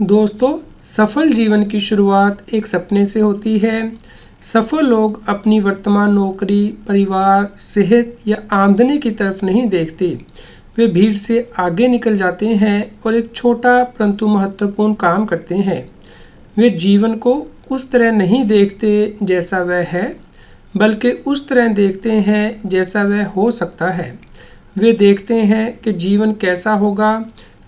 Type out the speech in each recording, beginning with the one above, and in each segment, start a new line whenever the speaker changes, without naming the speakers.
दोस्तों, सफल जीवन की शुरुआत एक सपने से होती है। सफल लोग अपनी वर्तमान नौकरी, परिवार, सेहत या आमदनी की तरफ नहीं देखते। वे भीड़ से आगे निकल जाते हैं और एक छोटा परंतु महत्वपूर्ण काम करते हैं। वे जीवन को उस तरह नहीं देखते जैसा वह है, बल्कि उस तरह देखते हैं जैसा वह हो सकता है। वे देखते हैं कि जीवन कैसा होगा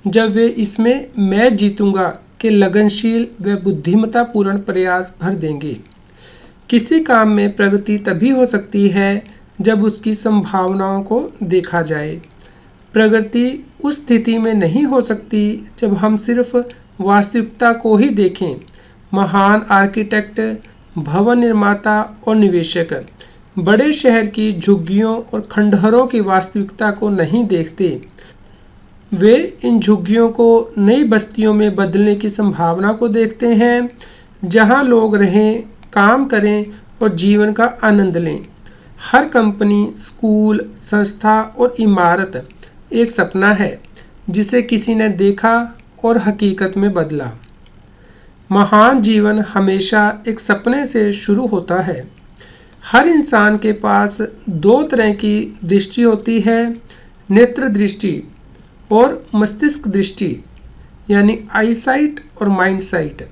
जब वे इसमें मैं जीतूंगा के लगनशील व बुद्धिमत्तापूर्ण प्रयास भर देंगे। किसी काम में प्रगति तभी हो सकती है जब उसकी संभावनाओं को देखा जाए। प्रगति उस स्थिति में नहीं हो सकती जब हम सिर्फ वास्तविकता को ही देखें। महान आर्किटेक्ट, भवन निर्माता और निवेशक बड़े शहर की झुग्गियों और खंडहरों की वास्तविकता को नहीं देखते। वे इन झुग्गियों को नई बस्तियों में बदलने की संभावना को देखते हैं, जहां लोग रहें, काम करें और जीवन का आनंद लें। हर कंपनी, स्कूल, संस्था और इमारत एक सपना है जिसे किसी ने देखा और हकीकत में बदला। महान जीवन हमेशा एक सपने से शुरू होता है। हर इंसान के पास दो तरह की दृष्टि होती है, नेत्र दृष्टि और मस्तिष्क दृष्टि, यानी आईसाइट और माइंड साइट।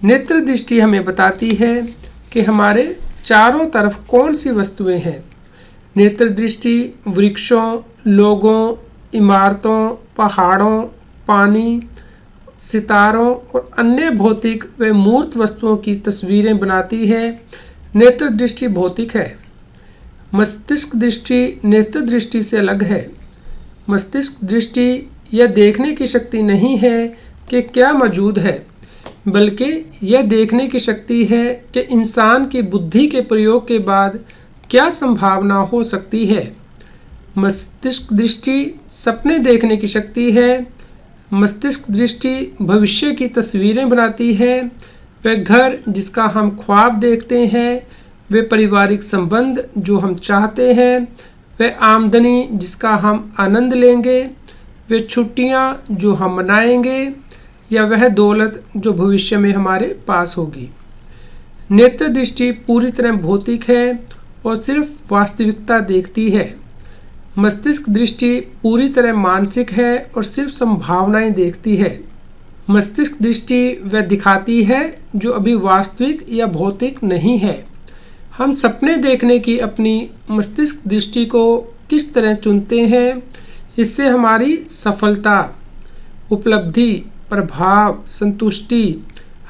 नेत्र दृष्टि हमें बताती है कि हमारे चारों तरफ कौन सी वस्तुएं हैं। नेत्र दृष्टि वृक्षों, लोगों, इमारतों, पहाड़ों, पानी, सितारों और अन्य भौतिक व मूर्त वस्तुओं की तस्वीरें बनाती है। नेत्र दृष्टि भौतिक है। मस्तिष्क दृष्टि नेत्र दृष्टि से अलग है। मस्तिष्क दृष्टि यह देखने की शक्ति नहीं है कि क्या मौजूद है, बल्कि यह देखने की शक्ति है कि इंसान की बुद्धि के प्रयोग के बाद क्या संभावना हो सकती है। मस्तिष्क दृष्टि सपने देखने की शक्ति है। मस्तिष्क दृष्टि भविष्य की तस्वीरें बनाती है। वह घर जिसका हम ख्वाब देखते हैं, वे पारिवारिक संबंध जो हम चाहते हैं, वह आमदनी जिसका हम आनंद लेंगे, वे छुट्टियां जो हम मनाएंगे, या वह दौलत जो भविष्य में हमारे पास होगी। नेत्र दृष्टि पूरी तरह भौतिक है और सिर्फ वास्तविकता देखती है। मस्तिष्क दृष्टि पूरी तरह मानसिक है और सिर्फ संभावनाएं देखती है। मस्तिष्क दृष्टि वह दिखाती है जो अभी वास्तविक या भौतिक नहीं है। हम सपने देखने की अपनी मस्तिष्क दृष्टि को किस तरह चुनते हैं, इससे हमारी सफलता, उपलब्धि, प्रभाव, संतुष्टि,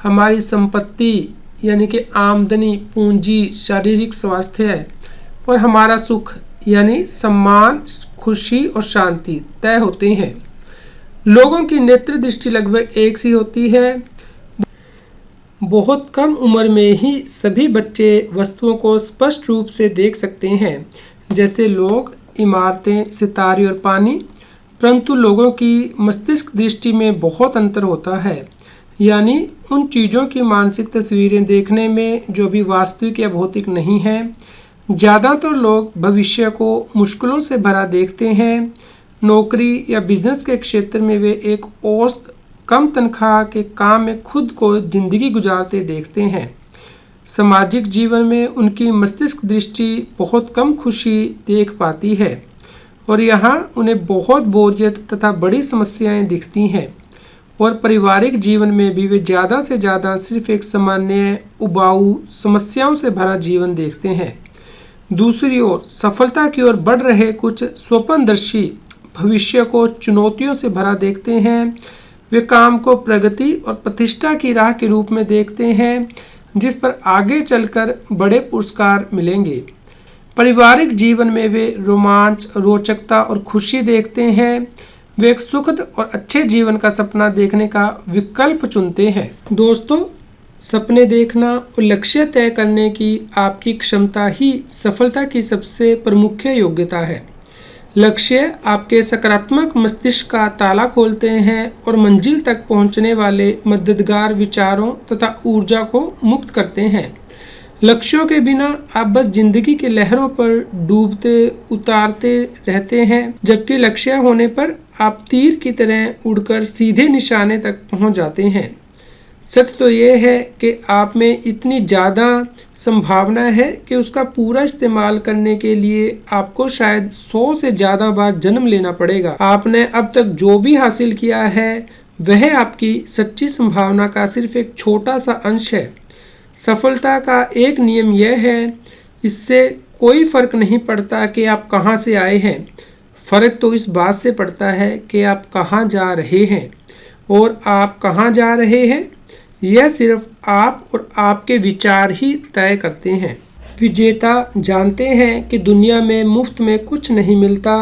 हमारी संपत्ति यानी कि आमदनी, पूंजी, शारीरिक स्वास्थ्य और हमारा सुख यानी सम्मान, खुशी और शांति तय होते हैं। लोगों की नेत्र दृष्टि लगभग एक सी होती है। बहुत कम उम्र में ही सभी बच्चे वस्तुओं को स्पष्ट रूप से देख सकते हैं, जैसे लोग, इमारतें, सितारे और पानी। परंतु लोगों की मस्तिष्क दृष्टि में बहुत अंतर होता है, यानी उन चीज़ों की मानसिक तस्वीरें देखने में जो अभी वास्तविक या भौतिक नहीं है। ज़्यादातर लोग भविष्य को मुश्किलों से भरा देखते हैं। नौकरी या बिजनेस के क्षेत्र में वे एक औसत कम तनख्वाह के काम में खुद को जिंदगी गुजारते देखते हैं। सामाजिक जीवन में उनकी मस्तिष्क दृष्टि बहुत कम खुशी देख पाती है और यहाँ उन्हें बहुत बोरियत तथा बड़ी समस्याएं दिखती हैं। और पारिवारिक जीवन में भी वे ज़्यादा से ज़्यादा सिर्फ एक सामान्य, उबाऊ, समस्याओं से भरा जीवन देखते हैं। दूसरी ओर सफलता की ओर बढ़ रहे कुछ स्वप्नदर्शी भविष्य को चुनौतियों से भरा देखते हैं। वे काम को प्रगति और प्रतिष्ठा की राह के रूप में देखते हैं, जिस पर आगे चलकर बड़े पुरस्कार मिलेंगे। पारिवारिक जीवन में वे रोमांच, रोचकता और खुशी देखते हैं। वे एक सुखद और अच्छे जीवन का सपना देखने का विकल्प चुनते हैं। दोस्तों, सपने देखना और लक्ष्य तय करने की आपकी क्षमता ही सफलता की सबसे प्रमुख योग्यता है। लक्ष्य आपके सकारात्मक मस्तिष्क का ताला खोलते हैं और मंजिल तक पहुंचने वाले मददगार विचारों तथा ऊर्जा को मुक्त करते हैं। लक्ष्यों के बिना आप बस जिंदगी के लहरों पर डूबते उतारते रहते हैं, जबकि लक्ष्य होने पर आप तीर की तरह उड़कर सीधे निशाने तक पहुंच जाते हैं। सच तो ये है कि आप में इतनी ज़्यादा संभावना है कि उसका पूरा इस्तेमाल करने के लिए आपको शायद 100 से ज़्यादा बार जन्म लेना पड़ेगा। आपने अब तक जो भी हासिल किया है वह आपकी सच्ची संभावना का सिर्फ एक छोटा सा अंश है। सफलता का एक नियम यह है, इससे कोई फ़र्क नहीं पड़ता कि आप कहाँ से आए हैं, फ़र्क तो इस बात से पड़ता है कि आप कहाँ जा रहे हैं। और आप कहाँ जा रहे हैं यह सिर्फ आप और आपके विचार ही तय करते हैं। विजेता जानते हैं कि दुनिया में मुफ्त में कुछ नहीं मिलता।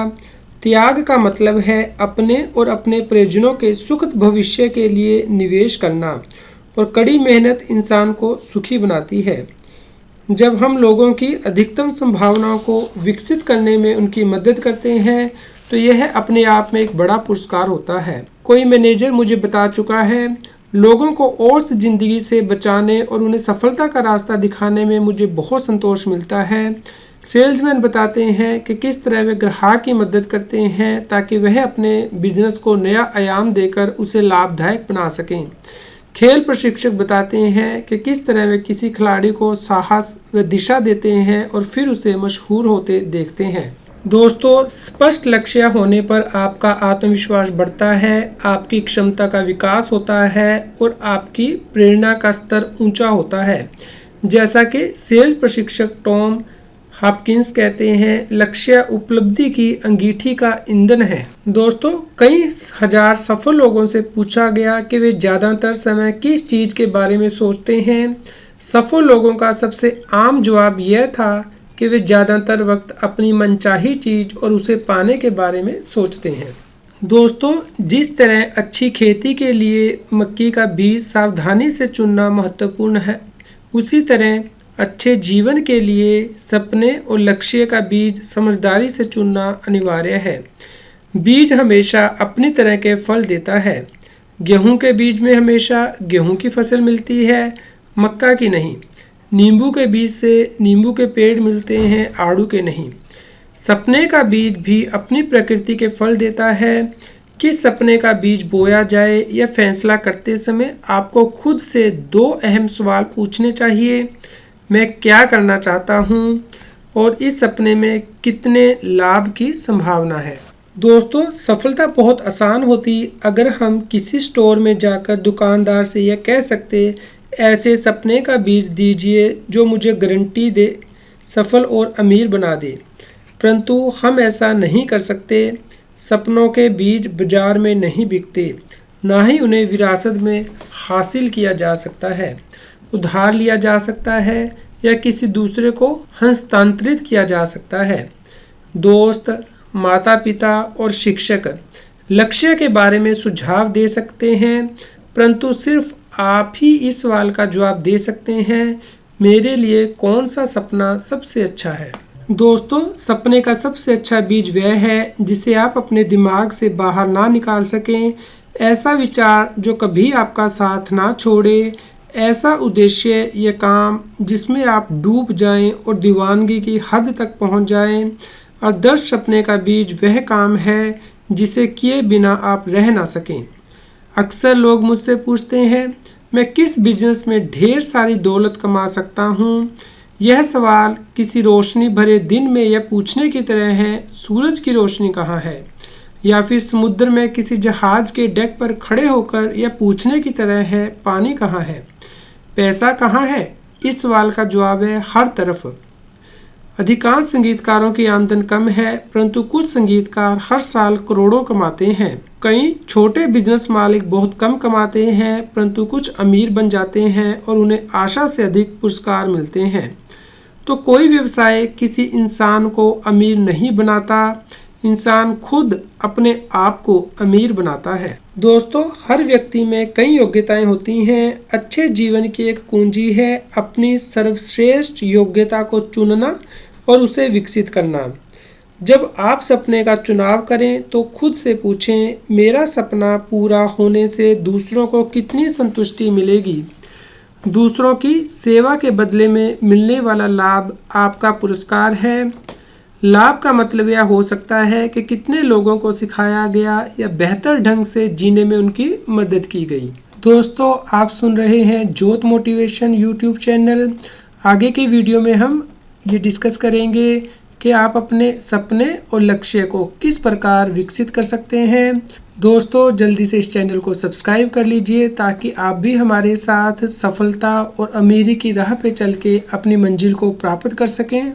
त्याग का मतलब है अपने और अपने परिजनों के सुखद भविष्य के लिए निवेश करना, और कड़ी मेहनत इंसान को सुखी बनाती है। जब हम लोगों की अधिकतम संभावनाओं को विकसित करने में उनकी मदद करते हैं तो यह अपने आप में एक बड़ा पुरस्कार होता है। कोई मैनेजर मुझे बता चुका है, लोगों को औसत ज़िंदगी से बचाने और उन्हें सफलता का रास्ता दिखाने में मुझे बहुत संतोष मिलता है। सेल्समैन बताते हैं कि किस तरह वे ग्राहक की मदद करते हैं ताकि वह अपने बिजनेस को नया आयाम देकर उसे लाभदायक बना सकें। खेल प्रशिक्षक बताते हैं कि किस तरह वे किसी खिलाड़ी को साहस व दिशा देते हैं और फिर उसे मशहूर होते देखते हैं। दोस्तों, स्पष्ट लक्ष्य होने पर आपका आत्मविश्वास बढ़ता है, आपकी क्षमता का विकास होता है और आपकी प्रेरणा का स्तर ऊंचा होता है। जैसा कि सेल्स प्रशिक्षक टॉम हॉपकिंस कहते हैं, लक्ष्य उपलब्धि की अंगीठी का ईंधन है। दोस्तों, कई हजार सफल लोगों से पूछा गया कि वे ज़्यादातर समय किस चीज़ के बारे में सोचते हैं। सफल लोगों का सबसे आम जवाब यह था कि वे ज़्यादातर वक्त अपनी मनचाही चीज़ और उसे पाने के बारे में सोचते हैं। दोस्तों, जिस तरह अच्छी खेती के लिए मक्की का बीज सावधानी से चुनना महत्वपूर्ण है, उसी तरह अच्छे जीवन के लिए सपने और लक्ष्य का बीज समझदारी से चुनना अनिवार्य है। बीज हमेशा अपनी तरह के फल देता है। गेहूं के बीज में हमेशा गेहूं की फसल मिलती है, मक्का की नहीं। नींबू के बीज से नींबू के पेड़ मिलते हैं, आड़ू के नहीं। सपने का बीज भी अपनी प्रकृति के फल देता है। किस सपने का बीज बोया जाए यह फैसला करते समय आपको खुद से 2 अहम सवाल पूछने चाहिए। मैं क्या करना चाहता हूँ और इस सपने में कितने लाभ की संभावना है। दोस्तों, सफलता बहुत आसान होती अगर हम किसी स्टोर में जाकर दुकानदार से यह कह सकते, ऐसे सपने का बीज दीजिए जो मुझे गारंटी दे सफल और अमीर बना दे। परंतु हम ऐसा नहीं कर सकते। सपनों के बीज बाजार में नहीं बिकते, ना ही उन्हें विरासत में हासिल किया जा सकता है, उधार लिया जा सकता है या किसी दूसरे को हस्तांतरित किया जा सकता है। दोस्त, माता पिता और शिक्षक लक्ष्य के बारे में सुझाव दे सकते हैं, परंतु सिर्फ आप ही इस सवाल का जवाब दे सकते हैं, मेरे लिए कौन सा सपना सबसे अच्छा है। दोस्तों, सपने का सबसे अच्छा बीज वह है जिसे आप अपने दिमाग से बाहर ना निकाल सकें। ऐसा विचार जो कभी आपका साथ ना छोड़े, ऐसा उद्देश्य या काम जिसमें आप डूब जाएं और दीवानगी की हद तक पहुंच जाएं। आदर्श सपने का बीज वह काम है जिसे किए बिना आप रह ना सकें। अक्सर लोग मुझसे पूछते हैं, मैं किस बिजनेस में ढेर सारी दौलत कमा सकता हूँ। यह सवाल किसी रोशनी भरे दिन में यह पूछने की तरह है, सूरज की रोशनी कहाँ है, या फिर समुद्र में किसी जहाज के डेक पर खड़े होकर यह पूछने की तरह है, पानी कहाँ है। पैसा कहाँ है? इस सवाल का जवाब है हर तरफ। अधिकांश संगीतकारों की आमदन कम है, परंतु कुछ संगीतकार हर साल करोड़ों कमाते हैं। कई छोटे बिजनेस मालिक बहुत कम कमाते हैं, परंतु कुछ अमीर बन जाते हैं और उन्हें आशा से अधिक पुरस्कार मिलते हैं। तो कोई व्यवसाय किसी इंसान को अमीर नहीं बनाता, इंसान खुद अपने आप को अमीर बनाता है। दोस्तों, हर व्यक्ति में कई योग्यताएं होती हैं। अच्छे जीवन की एक कुंजी है अपनी सर्वश्रेष्ठ योग्यता को चुनना और उसे विकसित करना। जब आप सपने का चुनाव करें तो खुद से पूछें, मेरा सपना पूरा होने से दूसरों को कितनी संतुष्टि मिलेगी। दूसरों की सेवा के बदले में मिलने वाला लाभ आपका पुरस्कार है। लाभ का मतलब यह हो सकता है कि कितने लोगों को सिखाया गया या बेहतर ढंग से जीने में उनकी मदद की गई। दोस्तों, आप सुन रहे हैं ज्योत मोटिवेशन यूट्यूब चैनल। आगे के वीडियो में हम ये डिस्कस करेंगे कि आप अपने सपने और लक्ष्य को किस प्रकार विकसित कर सकते हैं। दोस्तों, जल्दी से इस चैनल को सब्सक्राइब कर लीजिए ताकि आप भी हमारे साथ सफलता और अमीरी की राह पे चल के अपनी मंजिल को प्राप्त कर सकें।